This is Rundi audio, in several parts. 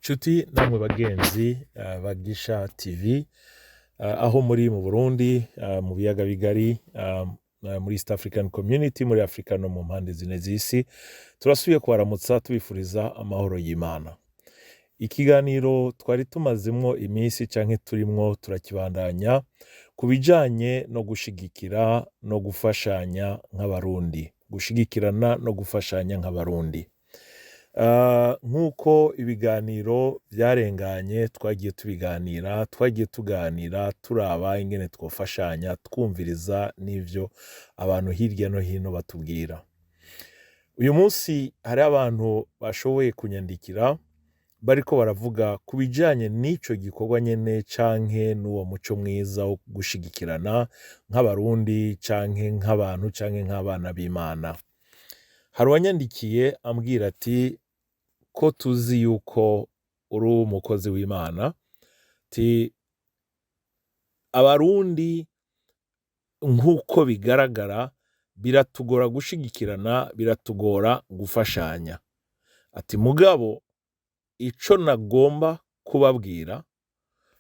Nshuti namwe bagenzi bagisha TV aho muri mu Burundi mu biyaga bigari muri East African Community muri Afrika no mu mpande zine z'isi turasubiye kubaramutsa tubifuriza amahoro y'Imana. Ikiganiro twari tumazimwo iminsi canke turimwo turakibandanya kubijanye no gushigikira no gufashanya nk'abarundi, gushigikirana no gufashanya nk'abarundi. Nk'uko ibiganiro vyarenganye twagiye tuganira turaba ingene twofashanya twumviriza n'ivyo abantu hirya no hino batubwira. Uyu munsi hari abantu bashoboye kunyandikira bariko baravuga kubijanye n'ico gikorwa nyene canke n'uwo muco mwiza wo gushigikirana nk'abarundi canke nk'abantu canke nk'abana b'Imana. Hari uwanyandikiye ambwira ati ko tuzi yuko uri umukozi w'Imana, ti abarundi nk'uko bigaragara biratugora gushigikirana, biratugora gufashanya. Ati mugabo ico nagomba kubabwira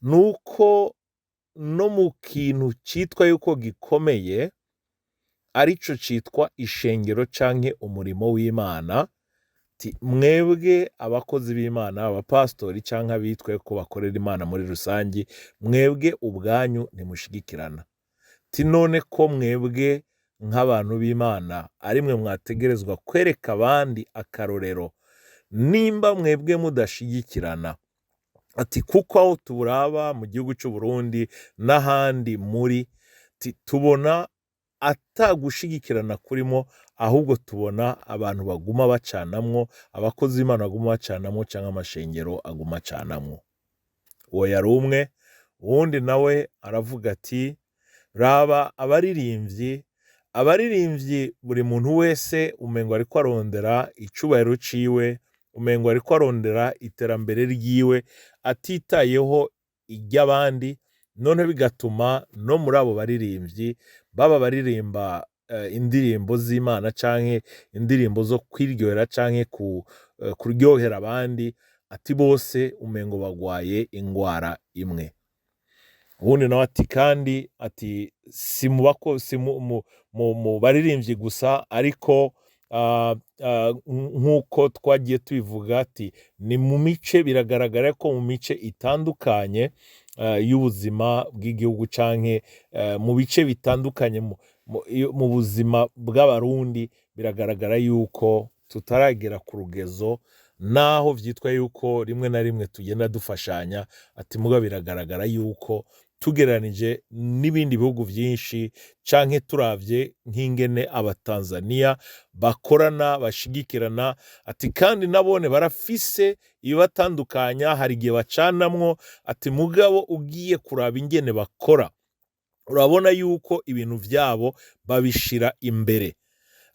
nuko no mu kintu citwa yuko gikomeye arico citwa ishengero canke umurimo w'Imana, mwebwe abakozi b'Imana, abapasitori canke abitwe ko bakorera Imana muri rusangi, mwebwe ubwanyu ntimushigikirana. None ko mwebwe nk'abantu b'Imana ari mwe mwategerezwa kwereka abandi akarorero, nimba mwebwe mudashigikirana. Ati kuko aho turaba mu gihugu c'u Burundi n'ahandi muri tubona atagushigikirana kurimo, ahubwo tubona abantu baguma bacanamwo, abakozi b'Imana baguma bacanamwo canke amashengero aguma acanamwo. Uwo yari umwe. Uwundi nawe aravuga ati raba abaririmbyi buri muntu wese umengo ariko arondera icubahiro ciwe, umengo ariko arondera iterambere ryiwe atitayeho iry'abandi, none bigatuma no muri abo baririmbyi baba baririmba indirimbo z'Imana canke indirimbo zo kwiryohera canke kuryohera abandi, ati bose umengo bagwaye ingwara imwe. Ubundi nawe ati kandi ati si mu baririmbyi gusa, ariko nk'uko twagiye tubivuga, ati ni mu mice, biragaragara ko mu mice itandukanye y'ubuzima bw'igihugu canke mu bice bitandukanye mu buzima bw'abarundi, biragaragara yuko tutaragera ku rugezo, naho vyitwa yuko rimwe na rimwe tugenda dufashanya. Ati muga biragaragara yuko tugereranije n'ibindi bihugu vyinshi canke turavye nk'ingene abatanzania bakorana bashigikirana, ati kandi nabone barafise ibibatandukanya, hari igihe bacanamwo. Ati mugabo ugiye kuraba ingene bakora, urabona yuko ibintu vyabo babishira imbere.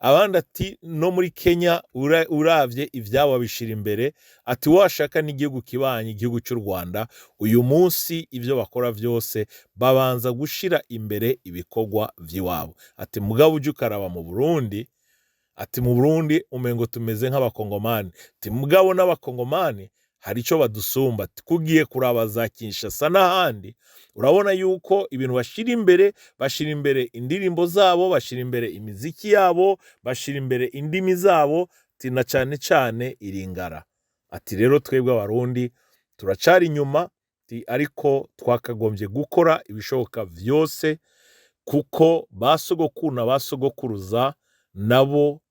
Abandi ati no muri Kenya uravye ivyabo babishira imbere. Ati washaka n'igihugu kibanye, igihugu cy'u Rwanda, uyu munsi ivyo bakora vyose babanza gushira imbere ibikorwa vy'iwabo. Ati mugabo uje ukaraba mu Burundi, ati mu Burundi umengo tumeze nk'abakongomani. Ati mugabo n'abakongomani hari ico badusumba. Ati kugiye kuraba za Kinshasa n'ahandi, urabona yuko ibintu bashira imbere indirimbo zabo, bashira imbere imiziki yabo, bashira imbere indimi zabo, ati na cane cane iringara. Ati rero twebwe abarundi turacari inyuma, ariko twakagombye gukora ibishoboka vyose, kuko basogokuru na basogokuruza nabo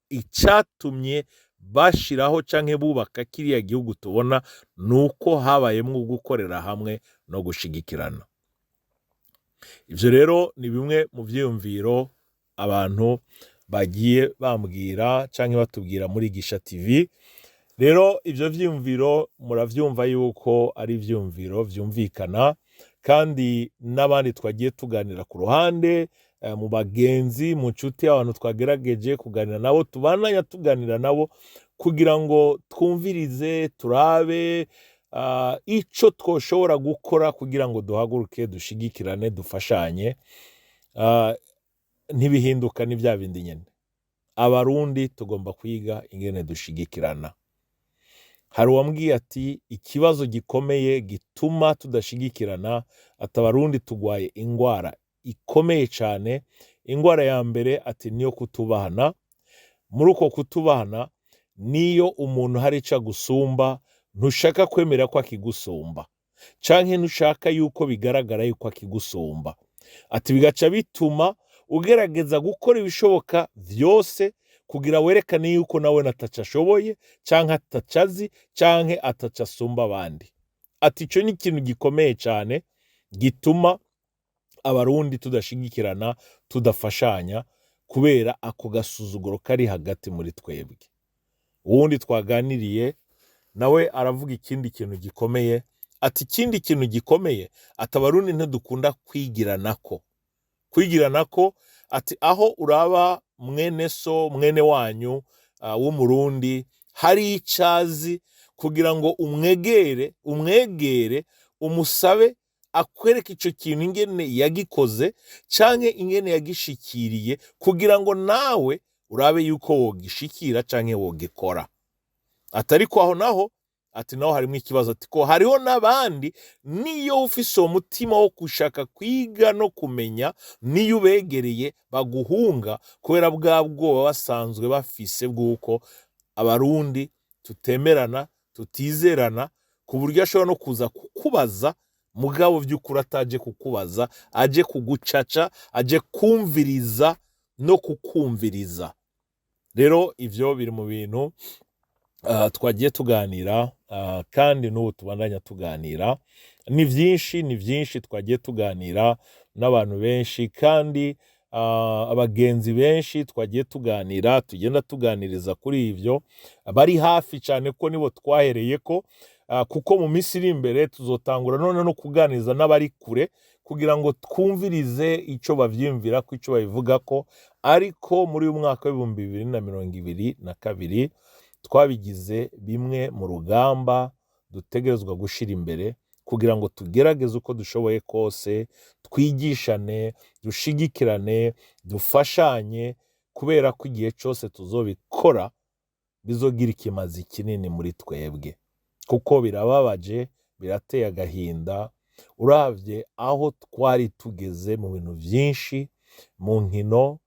icatumye bashiraho canke bubaka kiriya gihugu tubona nuko habayemwo gukorera hamwe no gushigikirana. Ivyo rero ni bimwe mu vyiyumviro abantu bagiye bambwira canke batubwira muri Gisha TV. Rero ivyo vyiyumviro muravyumva yuko ari ivyiyumviro vyumvikana, kandi n'abandi twagiye tuganira ku ruhande, mu bagenzi, mu nshuti, abantu twagerageje kuganira nabo, tubandanya tuganira nabo kugira ngo twumvirize, turabe ico twoshobora gukora kugira ngo duhaguruke, dushigikirane, dufashanye. Ntibihinduka ni vya bindi nyene. Abarundi tugomba kwiga ingene dushigikirana. hari uwambwiye ati ikibazo gikomeye gituma tudashigikirana, ati abarundi tugwaye ingwara ikomeye cyane. Ingwara ya mbere ati niyo kutubahana. Muri uko kutubahana niyo umuntu hari ico agusumba ntushaka kwemera ko akigusumba, canke ntushaka yuko bigaragara yuko akigusumba. Ati bigaca bituma ugerageza gukora ibishoboka vyose kugira werekane yuko nawe nataca ashoboye, canke atacazi, canke ataca asumba abandi. Ati ico ni ikintu gikomeye cyane gituma abarundi tudashigikirana, tudafashanya, kubera ako gasuzuguro kari hagati muri twebwe. Uwundi twaganiriye nawe aravuga ikindi kintu gikomeye, ati ikindi kintu gikomeye, ati abarundi ntidukunda kwigiranako, ati aho uraba mwene so mwene wanyu w'umurundi hari icazi kugira ngo umwegere umusabe akwereka ico kintu ingene yagikoze canke ingene yagishikiriye, kugira ngo nawe urabe yuko wogishikira canke wogikora. Atariko aho naho, ati naho harimo ikibazo, ati ko hariho n'abandi niyo ufise uwo mutima wo gushaka kwiga no kumenya, niyo ubegereye baguhunga kubera bwa bwoba basanzwe bafise bw'uko abarundi tutemerana, tutizerana, ku buryo ashobora no kuza kukubaza mugabo vy'ukuri ataje kukubaza, aje kugucaca, aje kumviriza no kukumviriza. Rero ivyo biri mu bintu twagiye tuganira, kandi n'ubu tubandanya tuganira. Ni vyinshi twagiye tuganira n'abantu benshi, kandi abagenzi benshi twagiye tuganira, tugenda tuganiriza kuri ivyo bari hafi cyane ko nibo twahereyeko, kuko mu minsi iri imbere tuzotangura none no kuganiriza n'abari kure kugira ngo twumvirize ico bavyimvira ko ico babivuga ko. Ariko muri uyu mwaka w'2022 twabigize bimwe mu rugamba dutegerezwa gushira imbere kugira ngo tugerageze uko dushoboye kose, twigishane, dushigikirane, dufashanye, kubera ko igihe cyose tuzobikora bizogira ikimazi kinini muri twebwe, kuko birababaje, birateye agahinda. Uravye aho twari tugeze mu bintu vyinshi, mu nkino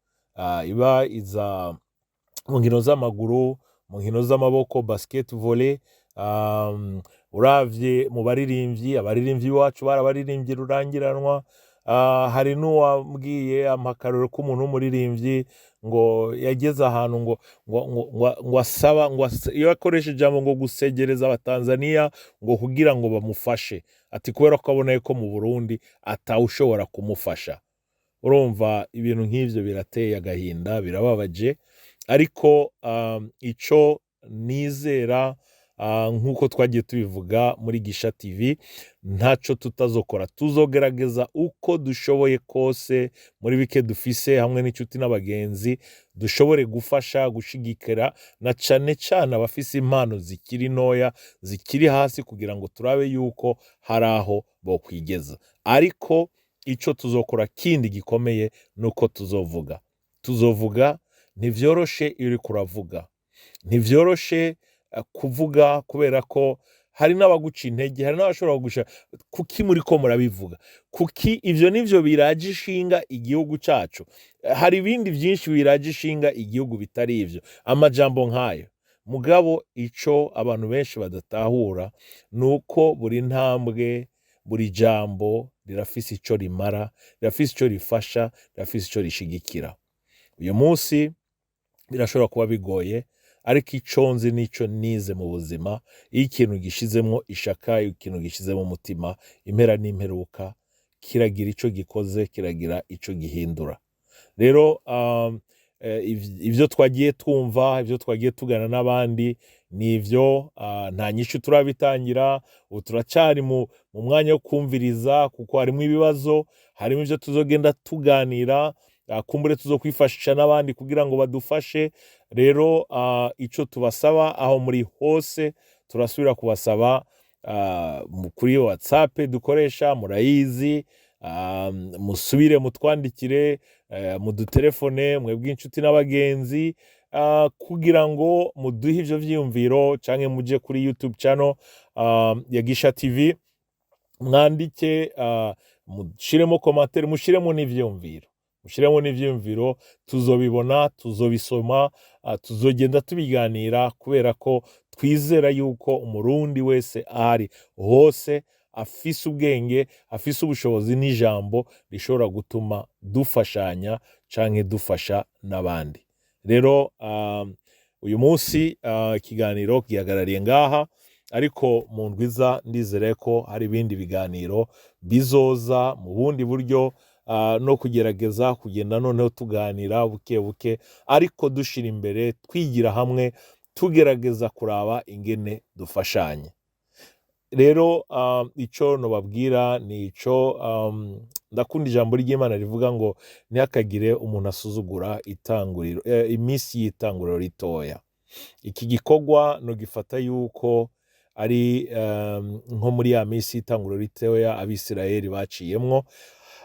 mu nkino z'amaguru, mu nkino z'amaboko, basket volley, uravye mu abaririmbyi wacu barabaririmbyi rurangiranwa. Hari n'uwambwiye amakarero k'umuntu w'umuririmbyi ngo yageze ahantu ngo asaba, iyo akoresha ijambo ngo gusegereza abatanzania ngo kugira ngo bamufashe, ati kubera ko abona ko mu Burundi atawushobora kumufasha. Urumva ibintu nk'ivyo birateye agahinda, birababaje. Ariko ico nizera, nk'uko twagiye tubivuga muri Gisha TV, ntaco tutazokora, tuzogerageza uko dushoboye kose muri bike dufise hamwe n'inshuti n'abagenzi, dushobore gufasha, gushigikira na cane cane abafise impano zikiri ntoya, zikiri hasi, kugira ngo turabe yuko hari aho bokwigeza. Ariko ico tuzokora kindi gikomeye nuko tuzovuga. Ntivyoroshe iyo uriko uravuga, ntivyoroshe kuvuga, kubera ko hari n'abaguca intege, hari n'abashobora kugusha kuki muriko murabivuga, kuki ivyo nivyo biraje ishinga igihugu cacu. Hari ibindi vyinshi biraje ishinga igihugu bitari ivyo, amajambo nk'ayo. Mugabo ico abantu benshi badatahura nuko buri ntambwe, buri jambo rirafise ico rimara, rirafise ico rifasha, rirafise ico rishigikira. Uyu munsi birashobora kuba bigoye, ariko ico nzi nico nize mu buzima, iyo ikintu gishizemwo ishaka, iyo ikintu gishizemwo umutima, impera n'imperuka kiragira ico gikoze, kiragira ico gihindura. Rero ivyo twagiye twumva, ivyo twagiye tugana n'abandi, nivyo nta nyishu turabitangira. Ubu turacari mu mwanya wo kumviriza, kuko harimo ibibazo, harimo ivyo tuzogenda tuganira, kumbure tuzokwifashisha n'abandi kugira ngo badufashe. Rero ico tubasaba aho muri hose, turasubira kubasaba kuri WhatsApp dukoresha, murayizi, musubire mutwandikire, mudutelefone, mwebwe inshuti n'abagenzi, kugira ngo muduhe ivyo vyiyumviro canke muje kuri YouTube channel ya Gisha TV, mwandike mushiremo commentaire, mushiremo n'ivyiyumviro, tuzobibona, tuzobisoma, tuzogenda tubiganira, kubera ko twizera yuko umurundi wese ahari hose afise ubwenge, afise ubushobozi n'ijambo rishobora gutuma dufashanya canke dufasha n'abandi. Rero uyu munsi ikiganiro gihagarariye ngaha, ariko mu ndwiza ndizere ko hari ibindi biganiro bizoza mu bundi buryo, no kugerageza kugenda noneho tuganira buke buke, ariko dushira imbere, twigira hamwe, tugerageza kuraba ingene dufashanye. Rero ico nobabwira ni ico, ndakunda ijambo ry'Imana rivuga ngo ntihakagire umuntu asuzugura itanguriro, iminsi y'itanguriro ritoya. Iki gikorwa no gifata yuko ari nko muri ya minsi y'itanguriro ritoya Abisirayeli baciyemwo,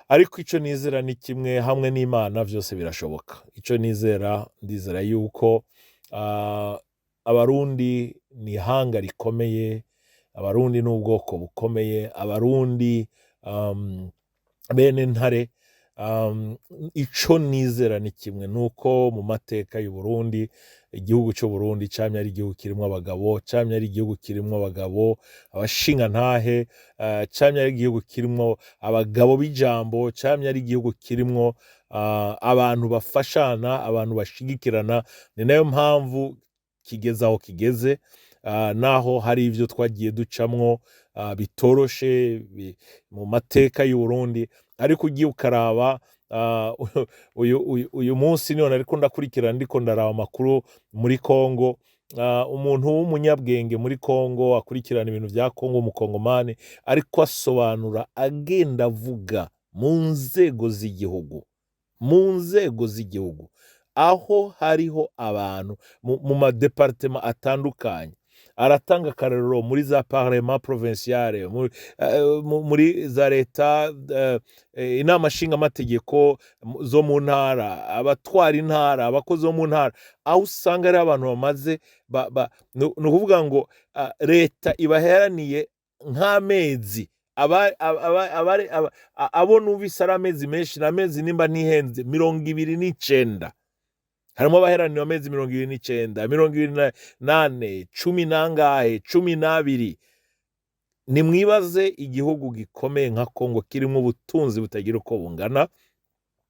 ariko ico nizera ni kimwe, hamwe n'Imana vyose birashoboka. Ico ndizera yuko abarundi ni ihanga rikomeye, abarundi n'ubwoko bukomeye, abarundi bene ntare. Ico nizera ni kimwe, nuko mu mateka y'u Burundi, igihugu cy'u Burundi camye ari igihugu kirimwo abagabo, camye ari igihugu kirimwo abagabo abashinga ntahe, camye ari igihugu kirimwo abagabo b'ijambo, camye ari igihugu kirimwo abantu bafashana, abantu bashigikirana. Ni nayo mpamvu kigeze aho kigeze, naho hari ivyo twagiye ducamwo bitoroshe mu mateka y'u Burundi, ariko ugiye ukaraba uyu munsi niho nariko ndakurikirana, ndiko ndaraba amakuru muri Kongo, umuntu w'umunyabwenge muri Kongo akurikirana ibintu vya Kongo, umukongomani, ariko asobanura agenda avuga mu nzego z'igihugu, aho hariho abantu mu madepartement atandukanye. Aratanga akarorero muri za parlement provinciale, muri za leta, inama nshinga amategeko zo mu ntara, abatwara intara, abakozi bo mu ntara, aho usanga ari abantu bamaze ni ukuvuga ngo leta ibaheraniye nk'amezi, abo numvise ari amezi menshi, n'amezi nimba ntihenze 29. Harimo abaheranira amezi 29, 28, 10 nangahe, 12. Nimwibaze igihugu gikomeye nka Kongo kirimo ubutunzi butagira uko bungana,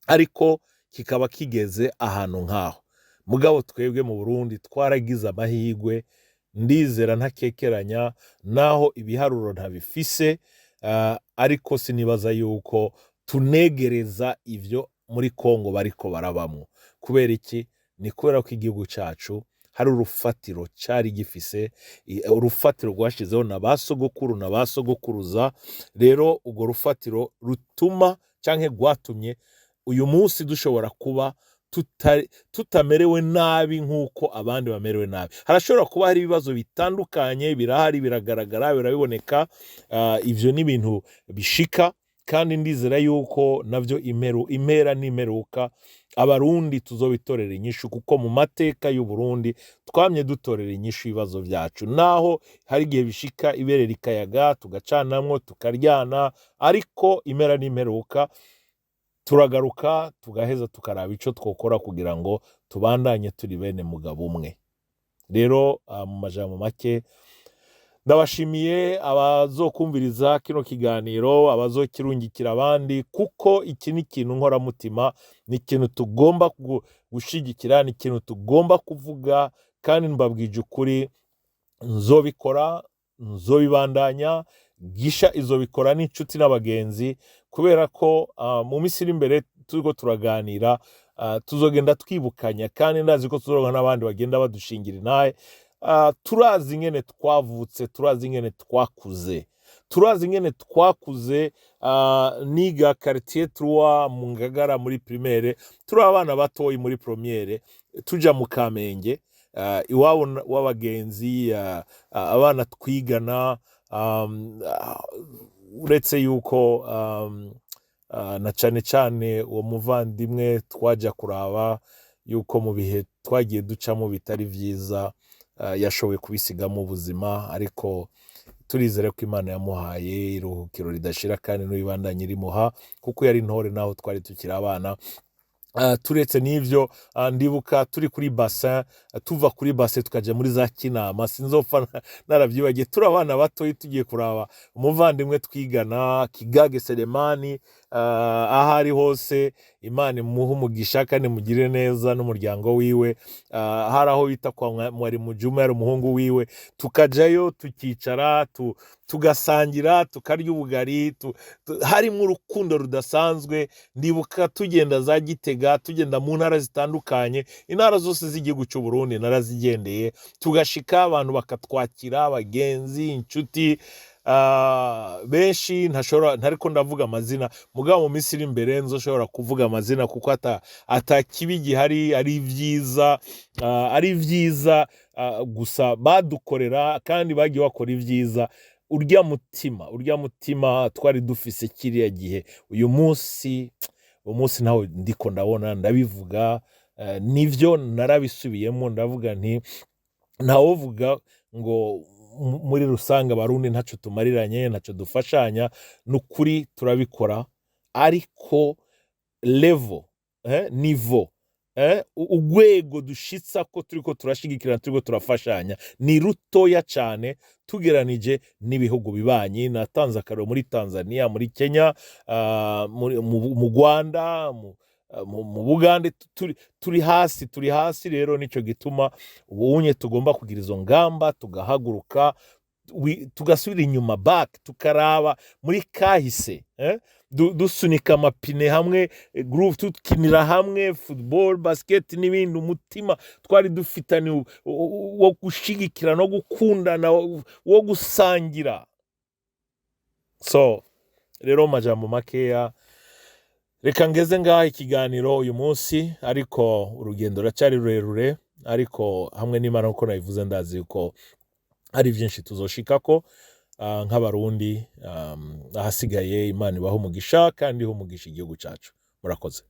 ariko kikaba kigeze ahantu nkaho. Mugabo twebwe mu Burundi twaragize amahigwe, ndizera ntakekeranya, naho ibiharuro ntabifise, ariko sinibaza yuko tunegereza ivyo muri Kongo bariko barabamwo. Kubera iki? Ni kubera ko igihugu cacu hari urufatiro cari gifise, urufatiro rwashizeho na basogokuru na basogokuruza. Rero urwo rufatiro rutuma canke rwatumye uyu munsi dushobora kuba tutamerewe nabi nk'uko abandi bamerewe nabi. Harashobora kuba hari ibibazo bitandukanye, birahari, biragaragara, birabiboneka, ivyo ni ibintu bishika, kandi ndizera yuko navyo impera n'imeruka abarundi tuzobitorera inyishu, kuko mu mateka y'u Burundi twamye dutorera inyishu ibibazo vyacu, naho hari igihe bishika ibere rikayaga, tugacanamwo, tukaryana, ariko impera n'imeruka turagaruka, tugaheza tukaraba ico twokora kugira ngo tubandanye turi bene mugabo umwe. Rero mu majambo make, ndabashimiye abazokumviriza kino kiganiro, abazokirungikira abandi, kuko iki ni ikintu nkoramutima, ni ikintu tugomba gushigikira, ni ikintu tugomba kuvuga, kandi mbabwije ukuri, nzobikora, nzobibandanya, Gisha izobikora n'inshuti n'abagenzi, kubera ko mu minsi iri imbere turiko turaganira, tuzogenda twibukanya, kandi ndazi ko tuzoronka n'abandi bagenda badushingira intahe. Turazi ingene twavutse, turazi ingene twakuze, niga quartier 3 mu Ngagara muri primaire, turi abana batoyi muri premiere, tuja mu Kamenge, iwabo w'abagenzi, abana twigana, uretse yuko na cane cane uwo muvandimwe twaja kuraba yuko mu bihe twagiye ducamo bitari vyiza, yashoboye kubisigamo ubuzima, ariko turizere ko Imana yamuhaye iruhukiro ridashira kandi n'ibandanye irimuha, kuko yari intore naho twari tukiri abana. Turetse n'ivyo, ndibuka turi kuri bassin, tuva kuri bassin tukaja muri za Kinama, sinzopfa naravyibagiye, turi abana batoyi tugiye kuraba umuvandimwe twigana Kigage Selemani, ahari hose Imana imuhe umugisha kandi mugire neza n'umuryango wiwe. Hari aho bita kwa Mwarimu Juma, yari umuhungu wiwe, tukajayo tukicara tugasangira, tukarya ubugari, harimwo urukundo rudasanzwe. Ndibuka tugenda za Gitega, tugenda mu ntara zitandukanye, intara zose z'igihugu cy'u Burundi narazigendeye, tugashika abantu bakatwakira, abagenzi, inshuti, benshi ntariko ndavuga amazina, mugabo mu minsi iri imbere nzoshobora kuvuga amazina, kuko atakibi gihari, ari vyiza, gusa badukorera kandi bagiye bakora ivyiza. Urya mutima twari dufise kiriya gihe, uyu munsi nawe ndiko ndabona ndabivuga, nivyo narabisubiyemo, ndavuga nti ntawovuga ngo muri rusange Abarundi ntaco tumariranye, ntaco dufashanya. Nukuri turabikora, ariko level, niveau, urwego dushitsa ko turiko turashigikira, turiko turafashanya ni rutoya cane tugeranije n'ibihugu bibanyi. Natanze akarero muri Tanzania, muri Kenya, mu Rwanda, mu Bugande, turi hasi. Rero nico gituma ubunye tugomba kugira izo ngamba, tugahaguruka, tugasubira inyuma, back, tukaraba muri kahise, dusunika amapine hamwe, groove, tukinira hamwe football, basket n'ibindi. Umutima twari dufitanye wo gushigikira no gukundana, wo gusangira. So rero majambo makeya, reka ngeze ngaha ikiganiro uyu munsi, ariko urugendo racari rurerure, ariko hamwe n'Imana uko nabivuze ndazi yuko hari vyinshi tuzoshikako nk'Abarundi. Ahasigaye Imana ibaho umugisha kandi iho umugisha igihugu cacu. Murakoze.